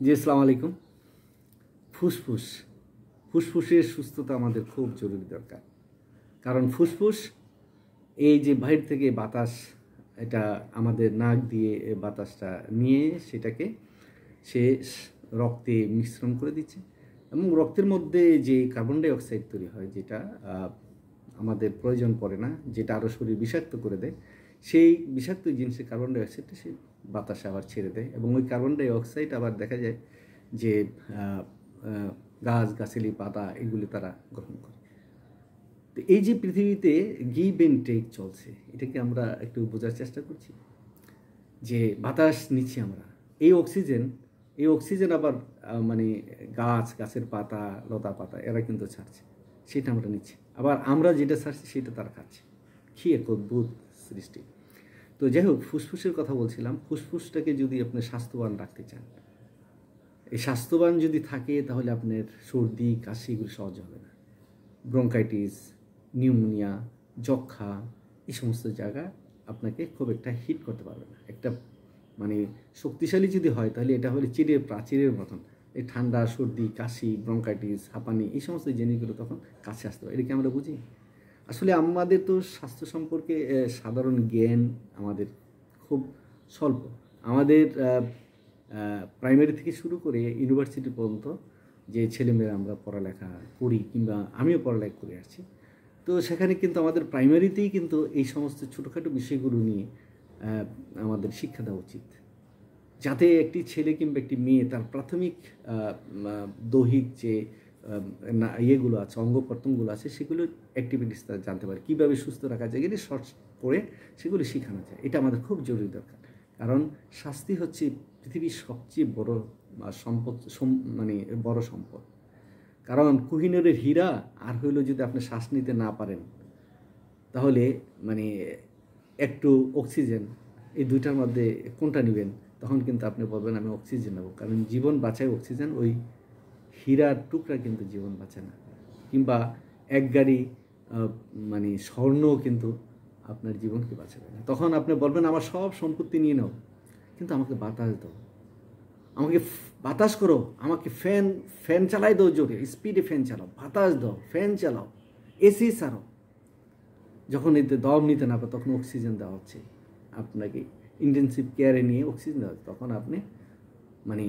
জি, আসসালামু আলাইকুম। ফুসফুস ফুসফুসের সুস্থতা আমাদের খুব জরুরি দরকার। কারণ ফুসফুস এই যে বাহির থেকে বাতাস, এটা আমাদের নাক দিয়ে বাতাসটা নিয়ে সেটাকে সে রক্তে মিশ্রণ করে দিচ্ছে এবং রক্তের মধ্যে যে কার্বন ডাই অক্সাইড তৈরি হয়, যেটা আমাদের প্রয়োজন পড়ে না, যেটা আরও শরীর বিষাক্ত করে দেয়, সেই বিষাক্ত জিনিসের কার্বন ডাই অক্সাইডটা সে বাতাসে আবার ছেড়ে দেয় এবং ওই কার্বন ডাই অক্সাইড আবার দেখা যায় যে গাছগাছালি পাতা এগুলি তারা গ্রহণ করে। তো এই যে পৃথিবীতে গিভ অ্যান্ড টেক চলছে, এটাকে আমরা একটু বোঝার চেষ্টা করছি যে বাতাস নিচ্ছি আমরা, এই অক্সিজেন আবার মানে গাছের পাতা, লতা পাতা এরা কিন্তু ছাড়ছে, সেটা আমরা নিচ্ছি, আবার আমরা যেটা ছাড়ছি সেটা তারা খাচ্ছে। কি এক অদ্ভুত সৃষ্টি। তো যাই হোক, ফুসফুসের কথা বলছিলাম। ফুসফুসটাকে যদি আপনি স্বাস্থ্যবান রাখতে চান, এই স্বাস্থ্যবান যদি থাকে তাহলে আপনার সর্দি কাশি এগুলো সহজ হবে না। ব্রঙ্কাইটিস, নিউমোনিয়া, যক্ষা এই সমস্ত জায়গা আপনাকে খুব একটা হিট করতে পারবে না। একটা মানে শক্তিশালী যদি হয় তাহলে এটা হলে প্রাচীরের মতন এই ঠান্ডা, সর্দি, কাশি, ব্রঙ্কাইটিস, হাঁপানি এই সমস্ত জিনিসগুলো তখন কাছে আসতে পারে। এটাকে আমরা বুঝি। আসলে আমাদের তো স্বাস্থ্য সম্পর্কে সাধারণ জ্ঞান আমাদের খুব স্বল্প। আমাদের প্রাইমারি থেকে শুরু করে ইউনিভার্সিটি পর্যন্ত যে ছেলেমেয়েরা আমরা পড়ালেখা করি, কিংবা আমিও পড়ালেখা করে আসছি, তো সেখানে কিন্তু আমাদের প্রাইমারিতেই কিন্তু এই সমস্ত ছোটোখাটো বিষয়গুলো নিয়ে আমাদের শিক্ষা দেওয়া উচিত, যাতে একটি ছেলে কিংবা একটি মেয়ে তার প্রাথমিক দৈহিক যে ইয়েগুলো আছে, অঙ্গ প্রত্যঙ্গগুলো আছে, সেগুলোর অ্যাক্টিভিটিস তারা জানতে পারে, কীভাবে সুস্থ রাখা যায়, এগুলি শর্টস করে সেগুলি শেখানো যায়। এটা আমাদের খুব জরুরি দরকার। কারণ স্বাস্থ্য হচ্ছে পৃথিবীর সবচেয়ে বড় সম্পদ, মানে বড় সম্পদ। কারণ কোহিনূরের হীরা আর হইল যদি আপনি শ্বাস নিতে না পারেন, তাহলে মানে একটু অক্সিজেন, এই দুইটার মধ্যে কোনটা নেবেন? তখন কিন্তু আপনি বলবেন আমি অক্সিজেন নেব। কারণ জীবন বাঁচায় অক্সিজেন, ওই হীরার টুকরা কিন্তু জীবন বাঁচায় না। কিংবা এক গাড়ি মানে স্বর্ণও কিন্তু আপনার জীবনকে বাঁচাবে না। তখন আপনি বলবেন আমার সব সম্পত্তি নিয়ে নাও, কিন্তু আমাকে বাতাস দাও, আমাকে বাতাস করো, আমাকে ফ্যান চালাই দাও, জোরে স্পিডে ফ্যান চালাও, বাতাস দাও, ফ্যান চালাও, এসি ছাড়ো। যখন এতে দম নিতে না পারে তখন অক্সিজেন দেওয়া হচ্ছে আপনাকে, ইন্টেনসিভ কেয়ারে নিয়ে অক্সিজেন দেওয়া হচ্ছে। তখন আপনি মানে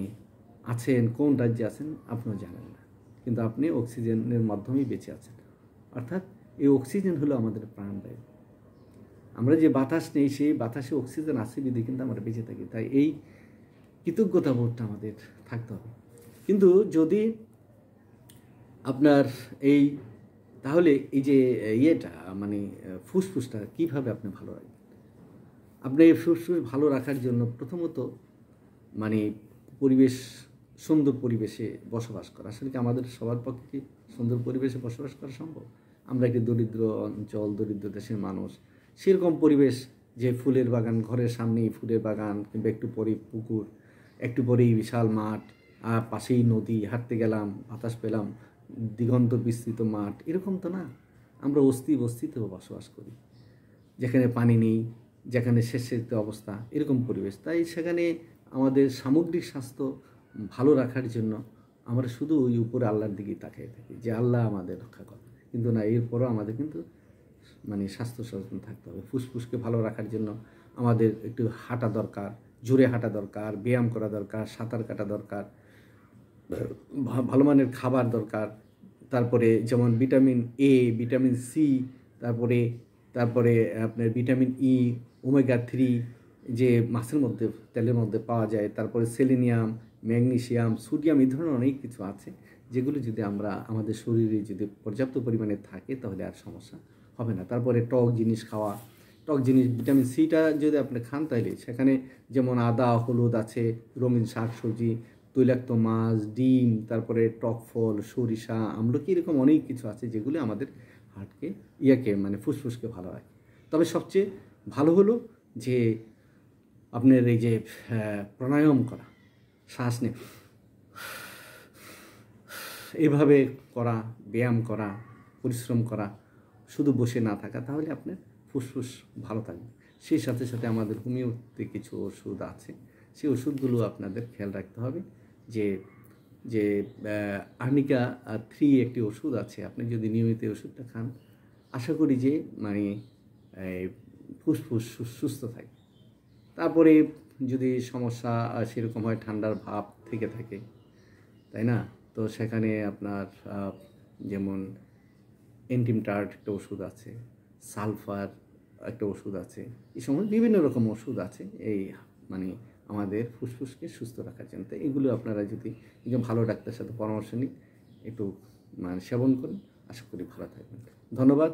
আছেন, কোন রাজ্যে আছেন আপনিও জানেন না, কিন্তু আপনি অক্সিজেনের মাধ্যমেই বেঁচে আছেন। অর্থাৎ এই অক্সিজেন হলো আমাদের প্রাণবায়ু। আমরা যে বাতাস নেই, সেই বাতাসে অক্সিজেন আছে বিধে কিন্তু আমরা বেঁচে থাকি। তাই এই কৃতজ্ঞতা বোধটা আমাদের থাকতে হবে। কিন্তু যদি আপনার তাহলে এই যে ইয়েটা মানে ফুসফুসটা কীভাবে আপনি ভালো রাখবেন? আপনি এই ফুসফুস ভালো রাখার জন্য প্রথমত মানে সুন্দর পরিবেশে বসবাস করা। আসলে কি আমাদের সবার পক্ষে কি সুন্দর পরিবেশে বসবাস করা সম্ভব? আমরা একটি দরিদ্র অঞ্চল, দরিদ্র দেশের মানুষ, সেরকম পরিবেশ যে ফুলের বাগান, ঘরের সামনেই ফুলের বাগান, কিংবা একটু পরেই পুকুর, একটু পরেই বিশাল মাঠ, আর পাশেই নদী, হাঁটতে গেলাম, বাতাস পেলাম, দিগন্ত বিস্তৃত মাঠ, এরকম তো না। আমরা বস্তিতেও বসবাস করি, যেখানে পানি নেই, যেখানে শেষের অবস্থা, এরকম পরিবেশ। তাই সেখানে আমাদের সামগ্রিক স্বাস্থ্য ভালো রাখার জন্য আমরা শুধু ওই উপরে আল্লাহর দিকেই তাকিয়ে থাকি যে আল্লাহ আমাদের রক্ষা করে, কিন্তু না, এরপরও আমাদের কিন্তু মানে স্বাস্থ্য সচেতন থাকতে হবে। ফুসফুসকে ভালো রাখার জন্য আমাদের একটু হাঁটা দরকার, জোরে হাঁটা দরকার, ব্যায়াম করা দরকার, সাঁতার কাটা দরকার, ভালো মানের খাবার দরকার। তারপরে যেমন ভিটামিন এ, ভিটামিন সি, তারপরে আপনার ভিটামিন ই, ওমেগা-3 যে মাছের মধ্যে, তেলের মধ্যে পাওয়া যায়, তারপরে সেলেনিয়াম, ম্যাগনেসিয়াম, সোডিয়াম, এই ধরনের অনেক কিছু আছে, যেগুলো যদি আমরা আমাদের শরীরে যদি পর্যাপ্ত পরিমাণে থাকে তাহলে আর সমস্যা হবে না। তারপরে টক জিনিস খাওয়া, ভিটামিন সিটা যদি আপনি খান তাহলে সেখানে যেমন আদা, হলুদ আছে, রঙিন শাকসবজি, তৈলাক্ত মাছ, ডিম, তারপরে টক ফল, সরিষা, আমলকি, এরকম অনেক কিছু আছে যেগুলো আমাদের হার্টকে মানে ফুসফুসকে ভালো রাখে। তবে সবচেয়ে ভালো হলো যে আপনার এই যে প্রাণায়াম করা, শ্বাস নিয়ে এইভাবে করা, ব্যায়াম করা, পরিশ্রম করা, শুধু বসে না থাকা, তাহলে আপনার ফুসফুস ভালো থাকবে। সেই সাথে সাথে আমাদের হোমিওপ্যাথি কিছু ওষুধ আছে, সেই ওষুধগুলো আপনাদের খেয়াল রাখতে হবে যে যে আর্নিকা 3 একটি ওষুধ আছে, আপনি যদি নিয়মিত ওষুধটা খান আশা করি যে মানে ফুসফুস সুস্থ থাকে। তারপরে যদি সমস্যা সেরকম হয়, ঠান্ডার ভাব থেকে থাকে, তাই না, তো সেখানে আপনার যেমন এন্টিমটার্ড একটা ওষুধ আছে, সালফার একটা ওষুধ আছে, এই সময় বিভিন্ন রকম ওষুধ আছে এই মানে আমাদের ফুসফুসকে সুস্থ রাখার জন্য। তো এগুলো আপনারা যদি একজন ভালো ডাক্তারের সাথে পরামর্শ নিন, একটু মানে সেবন করুন, আশা করি ভালো থাকবেন। ধন্যবাদ।